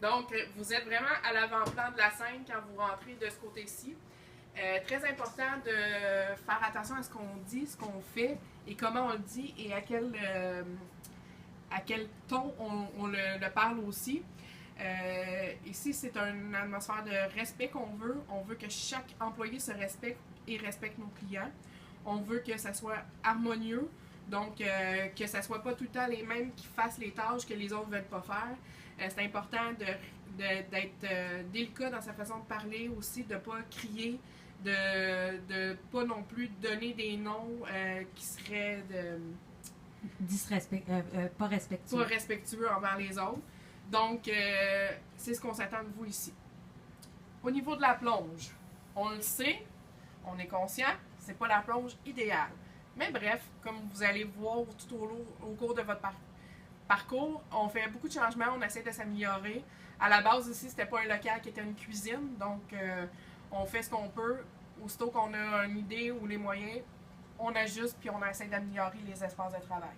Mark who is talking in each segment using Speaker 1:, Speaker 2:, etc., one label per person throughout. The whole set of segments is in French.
Speaker 1: Donc, vous êtes vraiment à l'avant-plan de la scène quand vous rentrez de ce côté-ci. Très important de faire attention à ce qu'on dit, ce qu'on fait et comment on le dit et à quel ton on le parle aussi. Ici, c'est une atmosphère de respect qu'on veut. On veut que chaque employé se respecte et respecte nos clients. On veut que ça soit harmonieux, donc que ça soit pas tout le temps les mêmes qui fassent les tâches que les autres ne veulent pas faire. C'est important d'être délicat dans sa façon de parler aussi, de ne pas crier, de pas non plus donner des noms qui seraient
Speaker 2: pas
Speaker 1: respectueux envers les autres. Donc, c'est ce qu'on s'attend de vous ici. Au niveau de la plonge, on le sait, on est conscient, c'est pas la plonge idéale. Mais bref, comme vous allez voir tout au cours de votre parcours, on fait beaucoup de changements, on essaie de s'améliorer. À la base ici, c'était pas un local qui était une cuisine, donc on fait ce qu'on peut. Aussitôt qu'on a une idée ou les moyens, on ajuste puis on essaie d'améliorer les espaces de travail.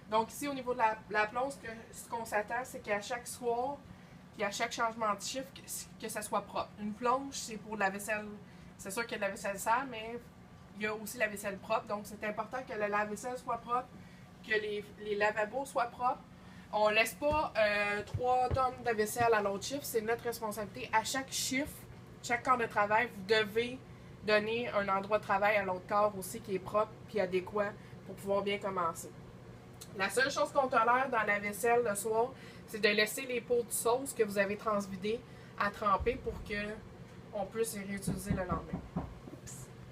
Speaker 1: Donc ici, au niveau de la plonge, ce qu'on s'attend, c'est qu'à chaque soir, puis à chaque changement de chiffre, que ça soit propre. Une plonge, c'est pour la vaisselle. C'est sûr qu'il y a de la vaisselle sale, mais il y a aussi la vaisselle propre. Donc c'est important que le lave-vaisselle soit propre, que les lavabos soient propres. On ne laisse pas 3 tonnes de vaisselle à l'autre chiffre. C'est notre responsabilité. À chaque chiffre, chaque corps de travail, vous devez donner un endroit de travail à l'autre corps aussi qui est propre et adéquat pour pouvoir bien commencer. La seule chose qu'on tolère dans la vaisselle le soir, c'est de laisser les pots de sauce que vous avez transvidés à tremper pour qu'on puisse les réutiliser le lendemain.